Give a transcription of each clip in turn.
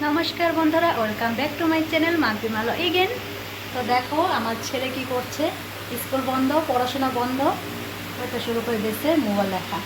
নমস্কার বন্ধুরা, welcome back to my channel Mampi Malo again. তো দেখো আমার ছেলে কি করছে, স্কুল বন্ধ, পড়াশোনা বন্ধ, ওইটা শুরু করে দিয়েছে মোবাইল দেখা।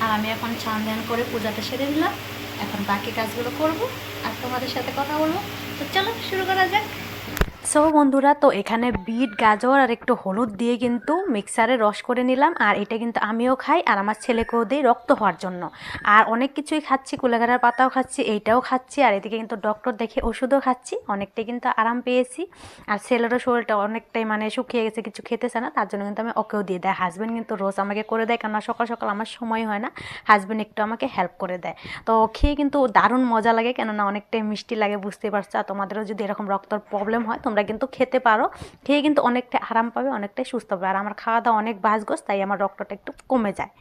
আর আমি এখন স্নান ধ্যান করে পূজাটা সেরে দিলাম, এখন বাকি কাজগুলো করব আর তোমাদের সাথে কথা বলবো। তো চলো শুরু করা যাক। সো বন্ধুরা, তো এখানে বিট, গাজর আর একটু হলুদ দিয়ে কিন্তু মিক্সারে রস করে নিলাম। আর এটা কিন্তু আমিও খাই আর আমার ছেলেকেও দিই রক্ত হওয়ার জন্য। আর অনেক কিছুই খাচ্ছি, কুলেখাড়ার পাতাও খাচ্ছি, এইটাও খাচ্ছি, আর এদিকে কিন্তু ডক্টর দেখে ওষুধও খাচ্ছি, অনেকটাই কিন্তু আরাম পেয়েছি। আর ছেলেরও শরীরটা অনেকটাই শুকিয়ে গেছে, কিছু খেতেছে না, তার জন্য কিন্তু আমি ওকেও দিয়ে দেয়। হাজব্যান্ড কিন্তু রোজ আমাকে করে দেয়, কেননা সকাল সকাল আমার সময় হয় না, হাজব্যান্ড একটু আমাকে হেল্প করে দেয়। তো খেয়ে কিন্তু দারুণ মজা লাগে, কেননা অনেকটাই মিষ্টি লাগে, বুঝতে পারছো। আর তোমাদেরও যদি এরকম রক্তর প্রবলেম হয় তোমরা কিন্তু খেতে পারো, খেয়ে কিন্তু অনেকটা আরাম পাবে, অনেকটাই সুস্থ হবে। আর আমার খাওয়া দাওয়া অনেক বাসগোস, তাই আমার রক্তটা একটু কমে যায়।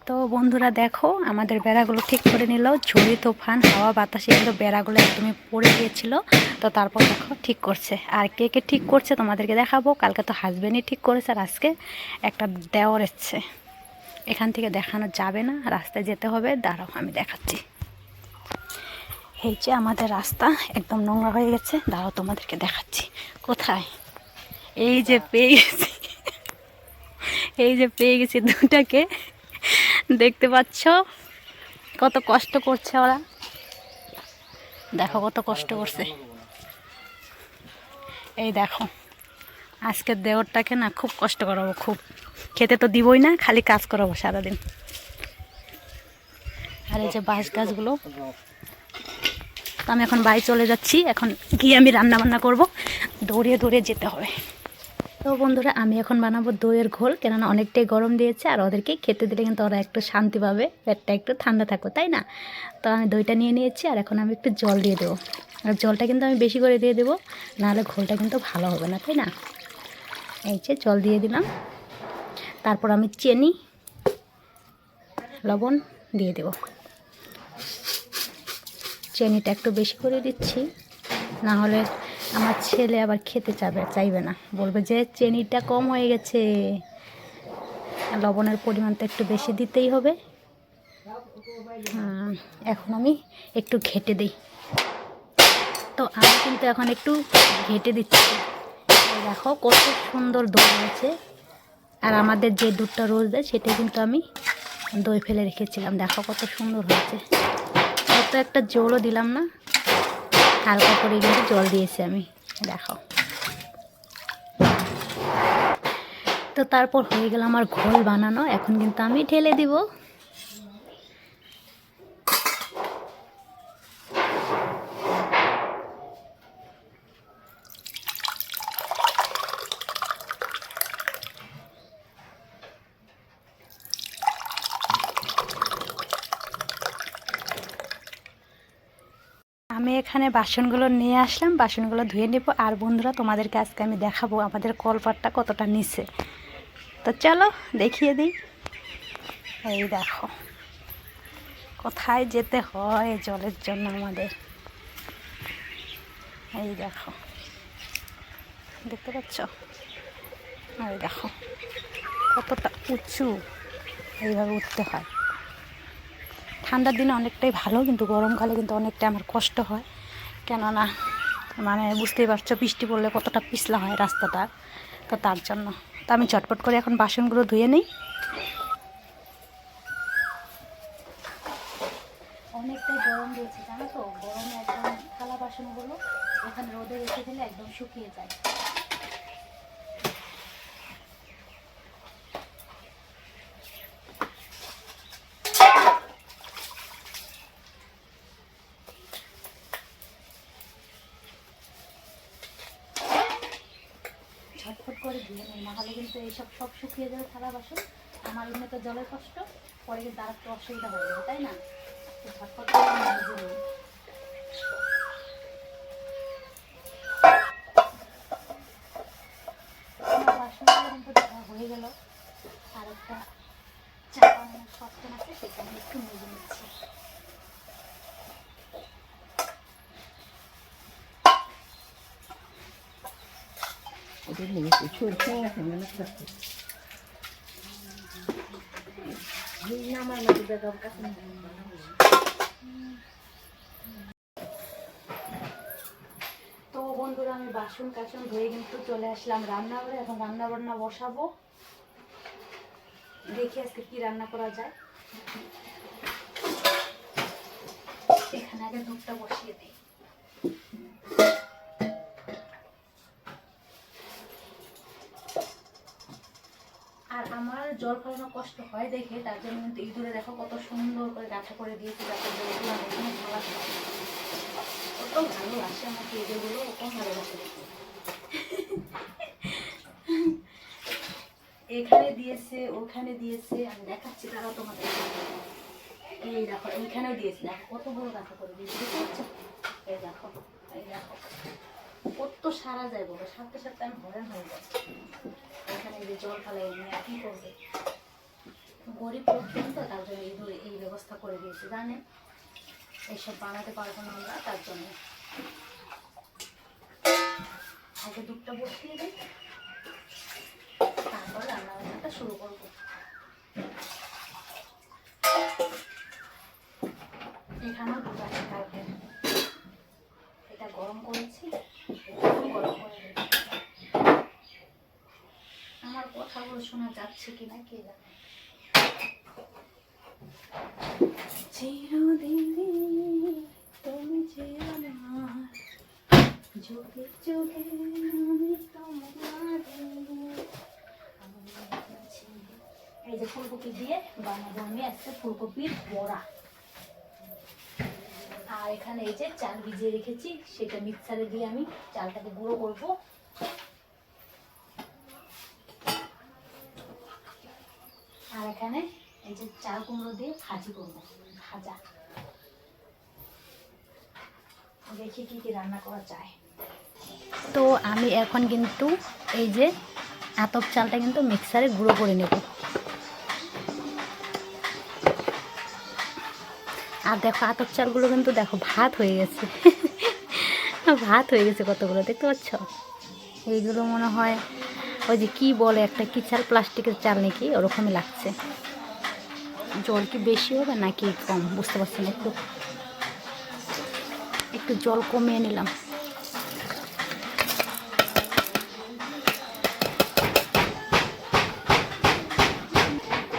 তো বন্ধুরা দেখো, আমাদের বেড়াগুলো ঠিক করে নিল। ঝড়ি তুফান হাওয়া বাতাসে কিন্তু বেড়াগুলো একদমই পড়ে গিয়েছিল। তো তারপর দেখো ঠিক করছে, আর কে কে ঠিক করছে তোমাদেরকে দেখাবো। কালকে তো হাজব্যান্ডই ঠিক করেছে, আর আজকে একটা দেওর এসছে। এখান থেকে দেখানো যাবে না, রাস্তায় যেতে হবে, দাঁড়াও আমি দেখাচ্ছি। এই যে আমাদের রাস্তা একদম নোংরা হয়ে গেছে, দাঁড়াও তোমাদেরকে দেখাচ্ছি। কোথায়? এই যে পেয়ে গেছি, এই যে পেয়ে গেছি দুটাকে, দেখতে পাচ্ছ কত কষ্ট করছে ওরা, দেখো কত কষ্ট করছে। এই দেখো, আজকের দেওরটাকে না খুব কষ্ট করাবো, খুব। খেতে তো দিবই না, খালি কাজ করাবো সারাদিন। আর এই যে বাঁশ গাছগুলো, তো আমি এখন বাড়ি চলে যাচ্ছি, এখন গিয়ে আমি রান্না বান্না করবো, দৌড়িয়ে দৌড়িয়ে যেতে হবে। তো বন্ধুরা, আমি এখন বানাবো দইয়ের ঘোল, কেননা অনেকটাই গরম দিয়েছে, আর ওদেরকে খেতে দিলে কিন্তু ওরা একটু শান্তি পাবে, পেটটা একটু ঠান্ডা থাকবে, তাই না? তো আমি দইটা নিয়ে নিয়েছি, আর এখন আমি একটু জল দিয়ে দেবো। আর জলটা কিন্তু আমি বেশি করে দিয়ে দেবো, নাহলে ঘোলটা কিন্তু ভালো হবে না, তাই না? এই যে জল দিয়ে দিলাম, তারপর আমি চিনি, লবণ দিয়ে দেবো। চিনিটা একটু বেশি করে দিচ্ছি, না হলে আমার ছেলে আবার খেতে চাইবে না, বলবে যে চিনিটা কম হয়ে গেছে। লবণের পরিমাণটা একটু বেশি দিতেই হবে। এখন আমি একটু ঘেটে দিই। তো আমি কিন্তু এখন একটু ঘেটে দিচ্ছি। দেখো কত সুন্দর দই হয়েছে। আর আমাদের যে দুধটা রোজ দেয় সেটাই কিন্তু আমি দই ফেলে রেখেছিলাম, দেখো কত সুন্দর হয়েছে। অত একটা জলও দিলাম না, হালকা করে কিন্তু জল দিয়েছি আমি, দেখো। তো তারপর হয়ে গেল আমার ঘোল বানানো, এখন কিন্তু আমি ঢেলে দিব। আমি এখানে বাসনগুলো নিয়ে আসলাম, বাসনগুলো ধুয়ে নেব। আর বন্ধুরা, তোমাদেরকে আজকে আমি দেখাবো আমাদের কলপাটটা কতটা নিচে। তো চলো দেখিয়ে দিই। এই দেখো কোথায় যেতে হয় জলের জন্য আমাদের। এই দেখো, দেখতে পাচ্ছ? এই দেখো কতটা উঁচু, এইভাবে উঠতে হয়। ঠান্ডার দিনে অনেকটাই ভালো, কিন্তু গরমকালে কিন্তু অনেকটা আমার কষ্ট হয়, কেননা বুঝতেই পারছো বৃষ্টি পড়লে কতটা পিছলা হয় রাস্তাটা। তো তার জন্য তো আমি ঝটপট করে এখন বাসনগুলো ধুয়ে নিই। অনেকটাই গরম দিয়েছে, জানো তো, গরমে একদম থালা বাসনগুলো এখানে রোদে রেখে দিলে একদম শুকিয়ে যায়। ঝটফট করে ধুয়ে নিই, নাহলে কিন্তু এইসব সব শুকিয়ে যাবে থালা বাসন। আমার এমনি তো জলের কষ্ট, পরে কিন্তু আর একটু অসুবিধা হয়ে যাবে, তাই না? ঝটফট করে ধুয়ে নিই। আমার বাসনগুলো কিন্তু ধোয়া হয়ে গেল, আর একটা চা বানানোর সচেতন আছে, সেটা আমি একটু মেজে নিচ্ছি। ওদের নিয়ে প্রচুর নামার মধ্যে কাছে বন্ধুরা আমি বাসন কাসন ধুয়ে কিন্তু চলে আসলাম রান্নাঘরে। এখন রান্না বান্না বসাবো, দেখি আজকে কি রান্না করা যায়। এখানে আগে দুধটা বসিয়ে দিই। আর আমার জল খাওয়ানো কষ্ট হয় দেখে তার জন্য কিন্তু ইঁদুরে দেখো কত সুন্দর করে গাঁথা করে দিয়েছি, যাতে জলগুলো এখানে খাওয়া যায়। কত ভালো আসে আমাকে ইঁদুরগুলো, কত ভালো লাগে দেখতে। এখানে দিয়েছে, ওখানে দিয়েছে, আমি দেখাচ্ছি তারাও তোমাদের। এই দেখো এইখানেও দিয়েছে, দেখো কত বড় গাঁথা করে দিয়েছে, দেখতে পাচ্ছ? এই দেখো, এই দেখো কত সারা যায় বলো, সাথে সাথে আমি হরেন হয়ে যাই। এখানে যে জল ফালাই নিয়ে কি করবে, গরিব লোক কিন্তু তার জন্য ইঁদুরে এই ব্যবস্থা করে দিয়েছে, জানে এইসব বানাতে পারবো না আমরা, তার জন্য আগে দুধটা বসিয়ে দিই, তারপর রান্না বান্নাটা শুরু করবো। এখানেও দুধ আছে কালকে, এটা গরম করেছি, এটাও গরম করে দিই। আমার কথাগুলো শোনা যাচ্ছে কিনা কে জানে। চিরদিনই তুমি যে আমার, যুগে যুগে আমি তোমার। এই যে ফুলকপি দিয়ে বানাবো আমি একটা ফুলকপির বড়া। আর এখানে এই যে চাল ভিজিয়ে রেখেছি, সেটা মিক্সারে দিয়ে আমি চালটাকে গুঁড়ো করবো। আর এখানে এই যে চাল কুমড়ো দিয়ে ভাজি করবো, ভাজা। দেখি কি কি রান্না করা যায়। তো আমি এখন কিন্তু এই যে আতপ চালটা কিন্তু মিক্সারে গুঁড়ো করে নেব। আর দেখো আতপ চালগুলো কিন্তু দেখো ভাত হয়ে গেছে, ভাত হয়ে গেছে কতগুলো, দেখতে পাচ্ছ? এইগুলো মনে হয় ওই যে কি বলে একটা কি চাল, প্লাস্টিকের চাল নাকি, ওরকমই লাগছে। জল কি বেশি হবে নাকি কম বুঝতে পারছি না, একটু একটু জল কমিয়ে নিলাম।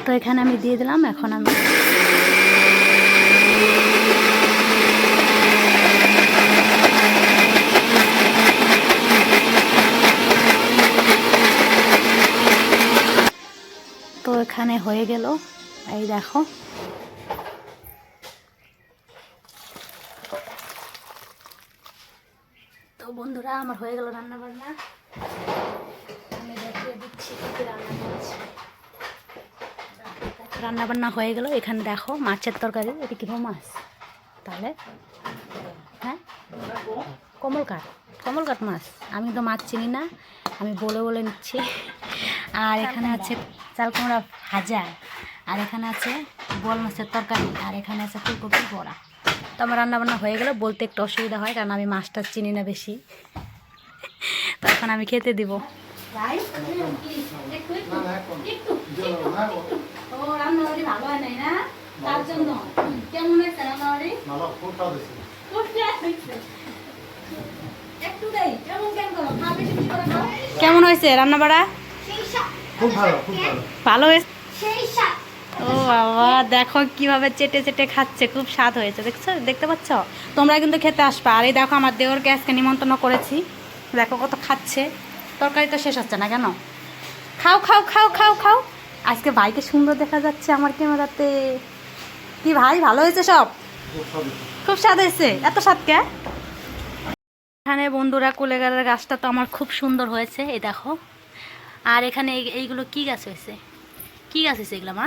তো এখানে আমি দিয়ে দিলাম। এখন আমি তো এখানে হয়ে গেল, এই দেখো। তো বন্ধুরা আমার হয়ে গেল রান্না বান্না, আমি দেখিয়ে দিচ্ছি কি রান্না করেছি। রান্না বান্না হয়ে গেল। এখানে দেখো মাছের তরকারি, এটা কি মাছ তাহলে? হ্যাঁ, কমলকাট মাছ। আমি তো মাছ চিনি না, আমি বলে বলে নিচ্ছি। আর এখানে আছে চাল কুমড়া ভাজা, আর এখানে আছে বোয়াল মাছের তরকারি, আর এখানে আছে ফুলকপির বড়া। তো আমার রান্নাবান্না হয়ে গেল। বলতে একটু অসুবিধা হয় কারণ আমি মাছটা চিনি না বেশি, তো এখন আমি খেতে দিব। রান্নাবাড়ি ভালো হয় নাই না, তার জন্য। কেমন হয়েছে রান্নাবাড়ি? কেমন হয়েছে রান্না বাড়া? ভালো হয়েছে। ও বাবা, দেখো কিভাবে চেটে চেটে খাচ্ছে, খুব স্বাদ হয়েছে, দেখছো, দেখতে পাচ্ছ? তোমরা কিন্তু খেতে আসবা। আর এই দেখো আমার দেওরকে আজকে নিমন্ত্রণ করেছি, দেখো কত খাচ্ছে। তরকারি তো শেষ হচ্ছে না কেন? খাও খাও খাও খাও খাও। আজকে ভাইকে সুন্দর দেখা যাচ্ছে আমার ক্যামেরাতে। কি ভাই, ভালো হয়েছে সব? খুব স্বাদ হয়েছে। এত স্বাদ কে? এখানে বন্ধুরা কুলেগারের গাছটা তো আমার খুব সুন্দর হয়েছে, এই দেখো। আর এখানে এইগুলো কি গাছ হয়েছে? কি গাছ হয়েছে এগুলো মা?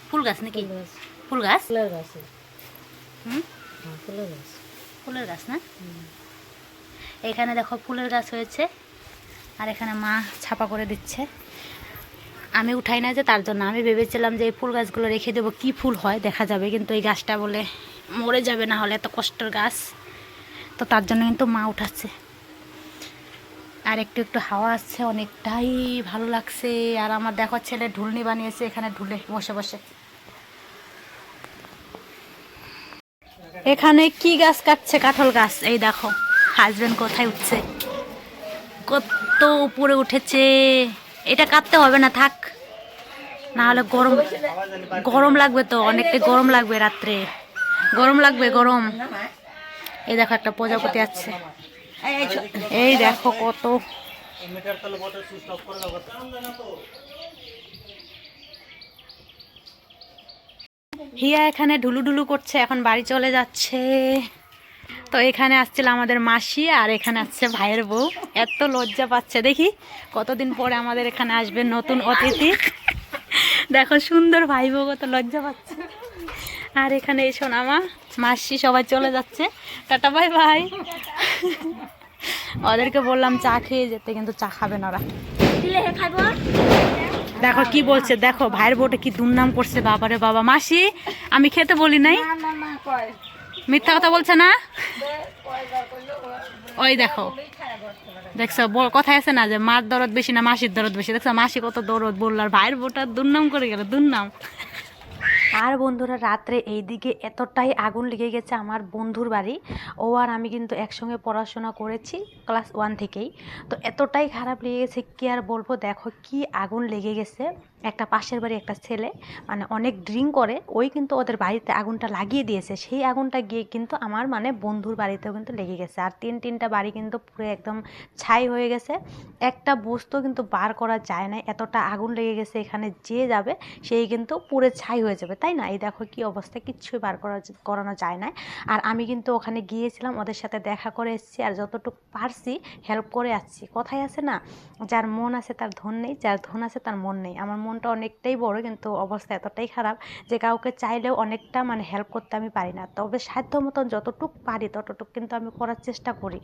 ফুল গাছ নাকি? ফুল গাছ। ফুলের গাছ না? এখানে দেখো ফুলের গাছ হয়েছে। আর এখানে মা ছাপা করে দিচ্ছে, আমি উঠাই না যে, তার জন্য আমি ভেবেছিলাম যে এই ফুল গাছগুলো রেখে দেবো, কি ফুল হয় দেখা যাবে, কিন্তু এই গাছটা বলে মরে যাবে, না হলে এত কষ্টের গাছ, তো তার জন্য কিন্তু মা উঠাচ্ছে। আর একটু একটু হাওয়া আসছে, অনেকটাই ভালো লাগছে। আর আমার দেখো ছেলে ঢুলনি বানিয়েছে, এখানে ঢুলে বসে বসে। এখানে কি গাছ কাটছে? কাঁঠাল গাছ। এই দেখো হাজবেন্ড কোথায় উঠছে, কত উপরে উঠেছে। এটা কাটতে হবে না, থাক, না হলে গরম গরম লাগবে, তো অনেকটা গরম লাগবে, রাত্রে গরম লাগবে, গরম। এই দেখো একটা প্রজাপতি আছে, এই দেখো কত। হিয়া এখানে ঢুলুঢুলু করছে, এখন বাড়ি চলে যাচ্ছে। তো এখানে আসছিল আমাদের মাসি, আর এখানে আসছে ভাইয়ের বউ। এত লজ্জা পাচ্ছে, দেখি কতদিন পরে আমাদের এখানে আসবে নতুন অতিথি। দেখো সুন্দর ভাই বউ কত লজ্জা পাচ্ছে। আর এখানে এই সোনামা মাসি সবাই চলে যাচ্ছে, টাটা বাই বাই। ওদেরকে বললাম চা খেয়ে যেতে, কিন্তু চা খাবে না ওরা। দেখো কি বলছে, দেখো ভাইয়ের বউটা কি দুর্নাম করছে, বাবারে বাবা। মাসি আমি খেতে বলি নাই, মিথ্যা কথা বলছে না। ওই দেখো, দেখছো কথায় আছে না যে মার দরদ বেশি না মাসির দরদ বেশি। দেখছো মাসি কত দরদ বললো, আর ভাইয়ের বউটা দুর্নাম করে গেল, দুর্নাম। আর বন্ধুরা রাত্রে এইদিকে এতটাই আগুন লেগে গেছে আমার বন্ধুর বাড়ি। ও আর আমি কিন্তু একসঙ্গে পড়াশোনা করেছি ক্লাস 1 থেকেই। তো এতটাই খারাপ লেগে গেছে, কি আর বলবো। দেখো কি আগুন লেগে গেছে। একটা পাশের বাড়ি একটা ছেলে মানে অনেক ড্রিঙ্ক করে, ওই কিন্তু ওদের বাড়িতে আগুনটা লাগিয়ে দিয়েছে। সেই আগুনটা গিয়ে কিন্তু আমার মানে বন্ধুর বাড়িতেও কিন্তু লেগে গেছে। আর তিনটা বাড়ি কিন্তু পুরো একদম ছাই হয়ে গেছে, একটা বস্তু কিন্তু বার করা যায় না, এতটা আগুন লেগে গেছে। এখানে যে যাবে সেই কিন্তু পুরো ছাই হয়ে যাবে, তাই না? এই দেখো কি অবস্থা, কিচ্ছুই বার করানো যায় না। আর আমি কিন্তু ওখানে গিয়েছিলাম, ওদের সাথে দেখা করে এসেছি, আর যতটুকু পারছি হেল্প করে আসছি। কথায় আছে না, যার মন আছে তার ধন নেই, যার ধন আছে তার মন নেই। আমার মনটা অনেকটাই বড়, কিন্তু অবস্থা এতটাই খারাপ যে কাউকে চাইলেও অনেকটা মানে হেল্প করতে আমি পারি না। তবে সাধ্য মতন যতটুকু পারি ততটুকু কিন্তু আমি করার চেষ্টা করি।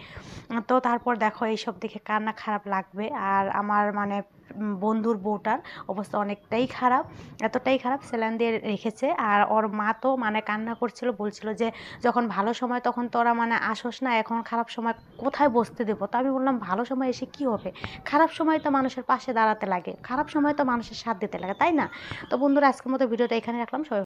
তো তারপর দেখো এইসব দেখে কার না খারাপ লাগবে। আর আমার মানে বন্ধুর বউটার অবস্থা অনেকটাই খারাপ, এতটাই খারাপ, স্যালাইন দিয়ে রেখেছে। আর ওর মা তো মানে কান্না করছিল, বলছিল যে যখন ভালো সময় তখন তোরা মানে আসোস না, এখন খারাপ সময় কোথায় বসতে দেবো। তো আমি বললাম ভালো সময় এসে কি হবে, খারাপ সময় তো মানুষের পাশে দাঁড়াতে লাগে, খারাপ সময় তো মানুষের সাথ দিতে লাগে, তাই না? তো বন্ধুরা আজকের মতো ভিডিওটা এখানে রাখলাম। সবাই